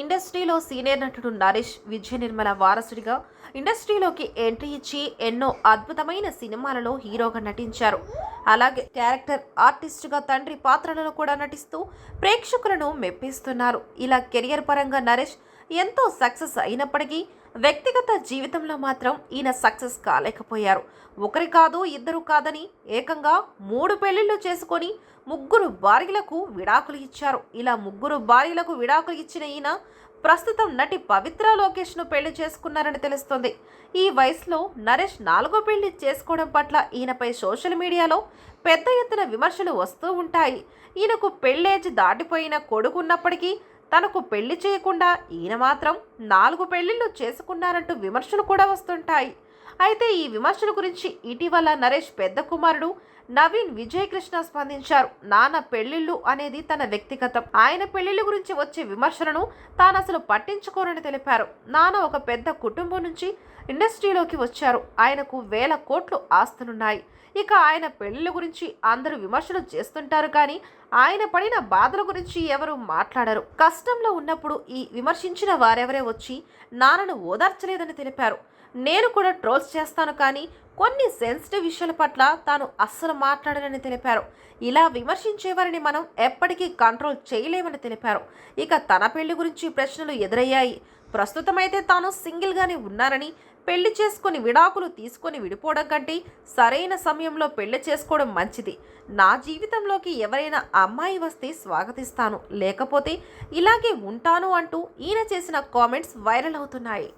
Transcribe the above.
ఇండస్ట్రీలో సీనియర్ నటుడు నరేష్ విజయ నిర్మల వారసుడిగా ఇండస్ట్రీలోకి ఎంట్రీ ఇచ్చి ఎన్నో అద్భుతమైన సినిమాలలో హీరోగా నటించారు. అలాగే క్యారెక్టర్ ఆర్టిస్టుగా తండ్రి పాత్రలను కూడా నటిస్తూ ప్రేక్షకులను మెప్పిస్తున్నారు. ఇలా కెరియర్ పరంగా నరేష్ ఎంతో సక్సెస్ అయినప్పటికీ వ్యక్తిగత జీవితంలో మాత్రం ఈయన సక్సెస్ కాలేకపోయారు. ఒకరి కాదు ఇద్దరు కాదని ఏకంగా 3 పెళ్లిళ్లు చేసుకొని 3 భార్యలకు విడాకులు ఇచ్చారు. ఇలా 3 భార్యలకు విడాకులు ఇచ్చిన ఈయన ప్రస్తుతం నటి పవిత్ర లోకేష్ను పెళ్లి చేసుకున్నారని తెలుస్తోంది. ఈ వయసులో నరేష్ 4వ పెళ్లి చేసుకోవడం పట్ల ఈయనపై సోషల్ మీడియాలో పెద్ద ఎత్తున విమర్శలు వస్తూ ఉంటాయి. ఈయనకు పెళ్లేజ్ దాటిపోయిన కొడుకు ఉన్నప్పటికీ తనకు పెళ్లి చేయకుండా ఈయన మాత్రం 4 పెళ్లిళ్లు చేసుకున్నారంటూ విమర్శలు కూడా వస్తుంటాయి. అయితే ఈ విమర్శల గురించి ఇటీవల నరేష్ పెద్ద కుమారుడు నవీన్ విజయ్ కృష్ణ స్పందించారు. నాన్న పెళ్లిళ్ళు అనేది తన వ్యక్తిగతం. ఆయన పెళ్లిళ్ళ గురించి వచ్చే విమర్శలను తాను అసలు పట్టించుకోరని తెలిపారు. నాన్న ఒక పెద్ద కుటుంబం నుంచి ఇండస్ట్రీలోకి వచ్చారు. ఆయనకు వేల కోట్లు ఆస్తులున్నాయి. ఇక ఆయన పెళ్లిళ్ళ గురించి అందరూ విమర్శలు చేస్తుంటారు, కానీ ఆయన పడిన బాధల గురించి ఎవరు మాట్లాడరు. కష్టంలో ఉన్నప్పుడు ఈ విమర్శించిన వారెవరే వచ్చి నాన్నను ఓదార్చలేదని తెలిపారు. నేను కూడా ట్రోల్స్ చేస్తాను, కానీ కొన్ని సెన్సిటివ్ విషయాల పట్ల తాను అస్సలు మాట్లాడనని తెలిపారు. ఇలా విమర్శించేవారిని మనం ఎప్పటికీ కంట్రోల్ చేయలేమని తెలిపారు. ఇక తన పెళ్లి గురించి ప్రశ్నలు ఎదురయ్యాయి. ప్రస్తుతమైతే తాను సింగిల్గానే ఉన్నారని, పెళ్లి చేసుకుని విడాకులు తీసుకొని విడిపోవడం కంటే సరైన సమయంలో పెళ్లి చేసుకోవడం మంచిది. నా జీవితంలోకి ఎవరైనా అమ్మాయి వస్తే స్వాగతిస్తాను, లేకపోతే ఇలాగే ఉంటాను అంటూ ఈయన చేసిన కామెంట్స్ వైరల్ అవుతున్నాయి.